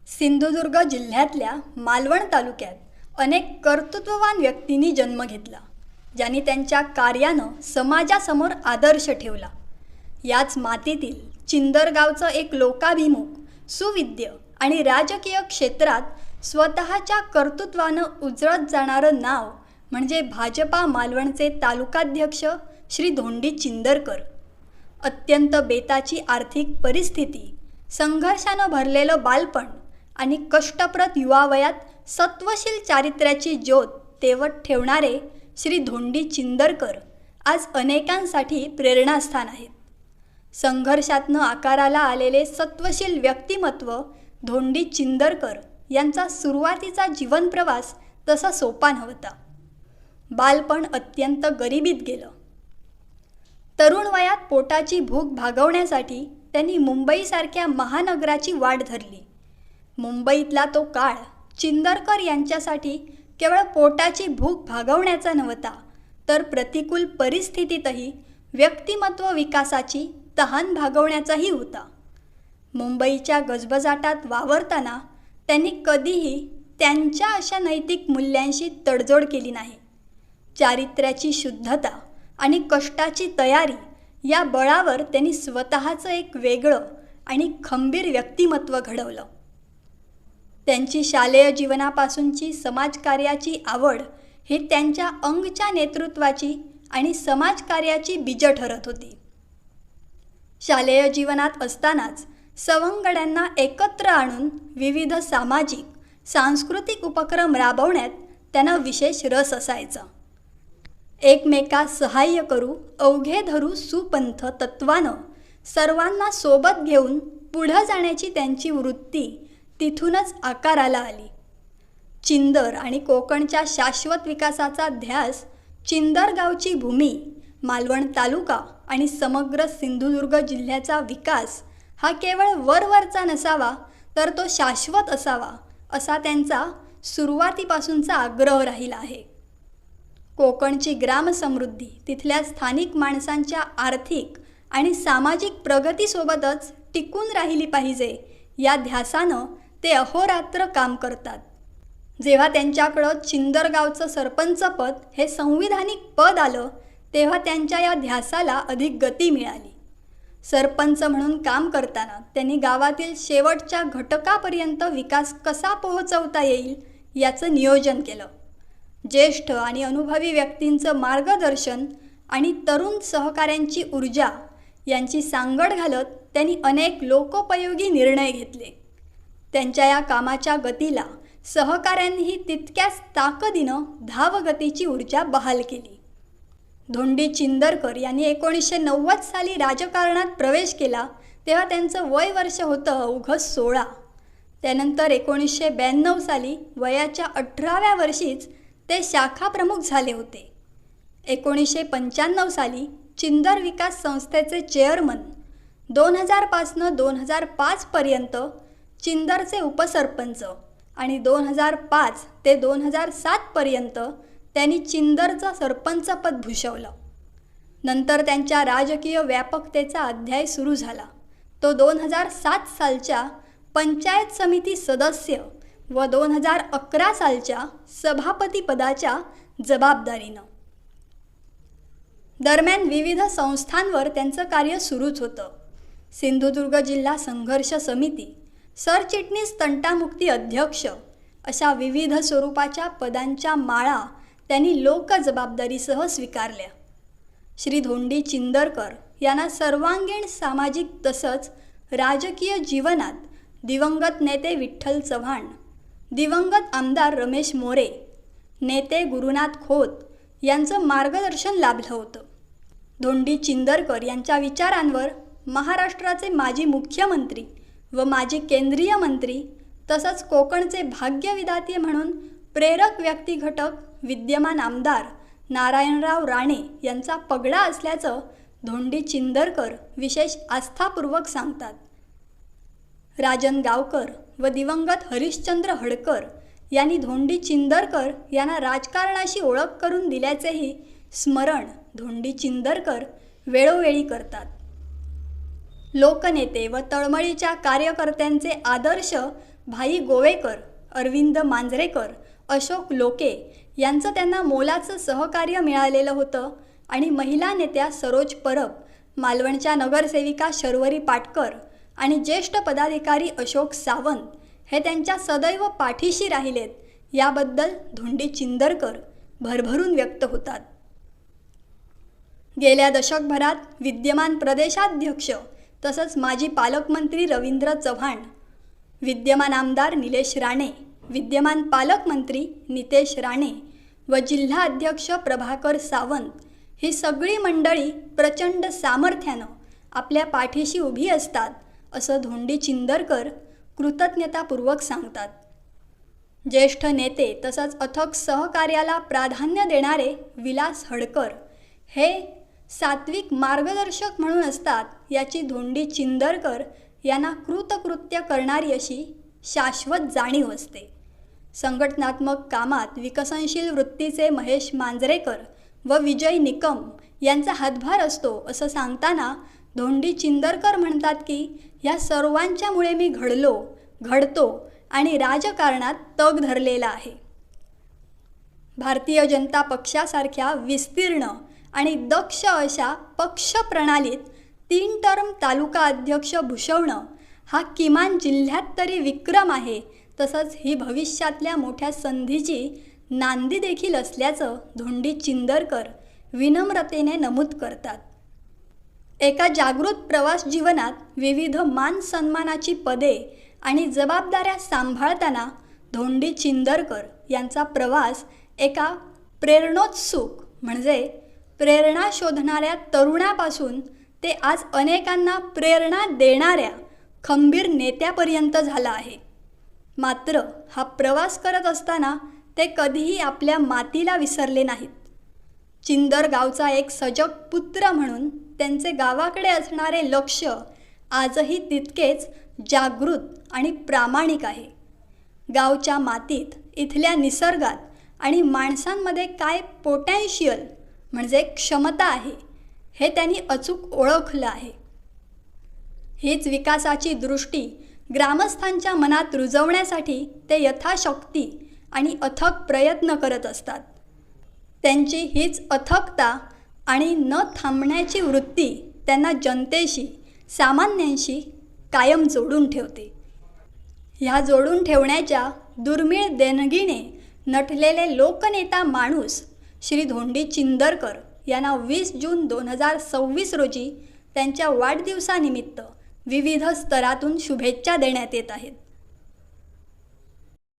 सिंधुदुर्ग जिल्ह्यातल्या मालवण तालुक्यात अनेक कर्तृत्ववान व्यक्तींनी जन्म घेतला, ज्यांनी त्यांच्या कार्यानं समाजासमोर आदर्श ठेवला। याच मातीतील चिंदर गावचं एक लोकाभिमुख, सुविद्य आणि राजकीय क्षेत्रात स्वतःच्या कर्तृत्वानं उजळत जाणारं नाव म्हणजे भाजपा मालवणचे तालुकाध्यक्ष श्री धोंडी चिंदरकर। अत्यंत बेताची आर्थिक परिस्थिती, संघर्षानं भरलेलं बालपण आणि कष्टप्रद युवावयात सत्वशील चारित्र्याची ज्योत तेवत ठेवणारे श्री धोंडी चिंदरकर आज अनेकांसाठी प्रेरणास्थान आहेत। संघर्षातनं आकाराला आलेले सत्वशील व्यक्तिमत्व धोंडी चिंदरकर यांचा सुरुवातीचा जीवनप्रवास तसा सोपा नव्हता। बालपण अत्यंत गरिबीत गेलं। तरुण वयात पोटाची भूक भागवण्यासाठी त्यांनी मुंबईसारख्या महानगराची वाट धरली। मुंबईतला तो काळ चिंदरकर यांच्यासाठी केवळ पोटाची भूक भागवण्याचा नव्हता, तर प्रतिकूल परिस्थितीतही व्यक्तिमत्व विकासाची तहान भागवण्याचाही होता। मुंबईच्या गजबजाटात वावरताना त्यांनी कधीही त्यांच्या अशा नैतिक मूल्यांशी तडजोड केली नाही। चारित्र्याची शुद्धता आणि कष्टाची तयारी या बळावर त्यांनी स्वतःचं एक वेगळं आणि खंबीर व्यक्तिमत्व घडवलं। त्यांची शालेय जीवनापासूनची समाजकार्याची आवड ही त्यांच्या अंगच्या नेतृत्वाची आणि समाजकार्याची बीजं ठरत होती। शालेय जीवनात असतानाच सवंगड्यांना एकत्र आणून विविध सामाजिक सांस्कृतिक उपक्रम राबवण्यात त्यांना विशेष रस असायचा। एकमेकास सहाय्य करू अवघे धरू सुपंथ तत्वानं सर्वांना सोबत घेऊन पुढं जाण्याची त्यांची वृत्ती तिथूनच आकाराला आली। चिंदर आणि कोकणच्या शाश्वत विकासाचा ध्यास चिंदर गावची भूमी, मालवण तालुका आणि समग्र सिंधुदुर्ग जिल्ह्याचा विकास हा केवळ वरवरचा नसावा, तर तो शाश्वत असावा, असा त्यांचा सुरुवातीपासूनचा आग्रह राहिला आहे। कोकणची ग्रामसमृद्धी तिथल्या स्थानिक माणसांच्या आर्थिक आणि सामाजिक प्रगतीसोबतच टिकून राहिली पाहिजे, या ध्यासानं ते अहोरात्र काम करतात। जेव्हा त्यांच्याकडं चिंदर गावचं सरपंचपद हे संविधानिक पद आलं, तेव्हा त्यांच्या या ध्यासाला अधिक गती मिळाली। सरपंच म्हणून काम करताना त्यांनी गावातील शेवटच्या घटकापर्यंत विकास कसा पोहोचवता येईल याचं नियोजन केलं। ज्येष्ठ आणि अनुभवी व्यक्तींचं मार्गदर्शन आणि तरुण सहकाऱ्यांची ऊर्जा यांची सांगड घालत त्यांनी अनेक लोकोपयोगी निर्णय घेतले। त्यांच्या या कामाच्या गतीला सहकाऱ्यांनीही तितक्याच ताकदीनं धावगतीची ऊर्जा बहाल केली। धोंडी चिंदरकर यांनी 1990 साली राजकारणात प्रवेश केला, तेव्हा त्यांचं वय वर्ष होतं अवघं 16। त्यानंतर 1992 साली वयाच्या 18व्या वर्षीच ते शाखा प्रमुख झाले होते। 1995 साली चिंदर विकास संस्थेचे चेअरमन, 2000 पासनं 2005 पर्यंत चिंदरचे उपसरपंच आणि 2005 ते 2007 पर्यंत त्यांनी चिंदरचं सरपंचपद भूषवलं। नंतर त्यांच्या राजकीय व्यापकतेचा अध्याय सुरू झाला, तो 2007 सालच्या पंचायत समिती सदस्य व 2011 सालच्या सभापतीपदाच्या जबाबदारीनं। दरम्यान विविध संस्थांवर त्यांचं कार्य सुरूच होतं। सिंधुदुर्ग जिल्हा संघर्ष समिती, सरचिटणीस तंटामुक्ती अध्यक्ष अशा विविध स्वरूपाच्या पदांच्या माळा त्यांनी लोक जबाबदारीसह स्वीकारल्या। श्री धोंडी चिंदरकर यांना सर्वांगीण सामाजिक तसंच राजकीय जीवनात दिवंगत नेते विठ्ठल चव्हाण, दिवंगत आमदार रमेश मोरे, नेते गुरुनाथ खोत यांचं मार्गदर्शन लाभलं होतं। धोंडी चिंदरकर यांच्या विचारांवर महाराष्ट्राचे माजी मुख्यमंत्री व माजी केंद्रीय मंत्री तसंच कोकणचे भाग्यविधाते म्हणून प्रेरक व्यक्तिघटक विद्यमान आमदार नारायणराव राणे यांचा पगडा असल्याचं धोंडी चिंदरकर विशेष आस्थापूर्वक सांगतात। राजन गावकर व दिवंगत हरिश्चंद्र हडकर यांनी धोंडी चिंदरकर यांना राजकारणाशी ओळख करून दिल्याचेही स्मरण धोंडी चिंदरकर वेळोवेळी करतात। लोकनेते व तळमळीच्या कार्यकर्त्यांचे आदर्श भाई गोवेकर, अरविंद मांजरेकर, अशोक लोके यांचं त्यांना मोलाचं सहकार्य मिळालेलं होतं आणि महिला नेत्या सरोज परब, मालवणच्या नगरसेविका शर्वरी पाटकर आणि ज्येष्ठ पदाधिकारी अशोक सावंत हे त्यांच्या सदैव पाठीशी राहिलेत याबद्दल धोंडी चिंदरकर भरभरून व्यक्त होतात. गेल्या दशकभरात विद्यमान प्रदेशाध्यक्ष तसंच माजी पालकमंत्री रवींद्र चव्हाण, विद्यमान आमदार निलेश राणे, विद्यमान पालकमंत्री नितेश राणे व जिल्हा अध्यक्ष प्रभाकर सावंत ही सगळी मंडळी प्रचंड सामर्थ्यानं आपल्या पाठीशी उभी असतात असं धोंडी चिंदरकर कृतज्ञतापूर्वक सांगतात. ज्येष्ठ नेते तसंच अथक सहकार्याला प्राधान्य देणारे विलास हडकर हे सात्विक मार्गदर्शक म्हणून असतात याची धोंडी चिंदरकर यांना कृतकृत्य करणारी अशी शाश्वत जाणीव असते. संघटनात्मक कामात विकसनशील वृत्तीचे महेश मांजरेकर व विजय निकम यांचा हातभार असतो असं सांगताना धोंडी चिंदरकर म्हणतात की या सर्वांच्यामुळे मी घडतो आणि राजकारणात तग धरलेला आहे. भारतीय जनता पक्षासारख्या विस्तीर्ण आणि दक्ष अशा पक्ष प्रणालीत 3 टर्म तालुका अध्यक्ष भूषवणं हा किमान जिल्ह्यात तरी विक्रम आहे. तसंच ही भविष्यातल्या मोठ्या संधीची नांदी देखील असल्याचं धोंडी चिंदरकर विनम्रतेने नमूद करतात. एका जागृत प्रवास जीवनात विविध मान सन्मानाची पदे आणि जबाबदाऱ्या सांभाळताना धोंडी चिंदरकर यांचा प्रवास एका प्रेरणोत्सुक म्हणजे प्रेरणा शोधणाऱ्या तरुणापासून ते आज अनेकांना प्रेरणा देणाऱ्या खंबीर नेत्यापर्यंत झाला आहे. मात्र हा प्रवास करत असताना ते कधीही आपल्या मातीला विसरले नाहीत. चिंदर गावचा एक सजग पुत्र म्हणून त्यांचे गावाकडे असणारे लक्ष आजही तितकेच जागृत आणि प्रामाणिक आहे. गावच्या मातीत, इथल्या निसर्गात आणि माणसांमध्ये काय पोटॅन्शियल म्हणजे क्षमता आहे हे त्यांनी अचूक ओळखलं आहे. हीच विकासाची दृष्टी ग्रामस्थांच्या मनात रुजवण्यासाठी ते यथाशक्ती आणि अथक प्रयत्न करत असतात. त्यांची हीच अथकता आणि न थांबण्याची वृत्ती त्यांना जनतेशी, सामान्यांशी कायम जोडून ठेवते. ह्या जोडून ठेवण्याच्या दुर्मिळ देणगीने नटलेले लोकनेता माणूस श्री धोंडी चिंदरकर यांना 20 जून 2026 रोजी त्यांच्या वाढदिवसानिमित्त विविध स्तरातून शुभेच्छा देण्यात येत आहेत.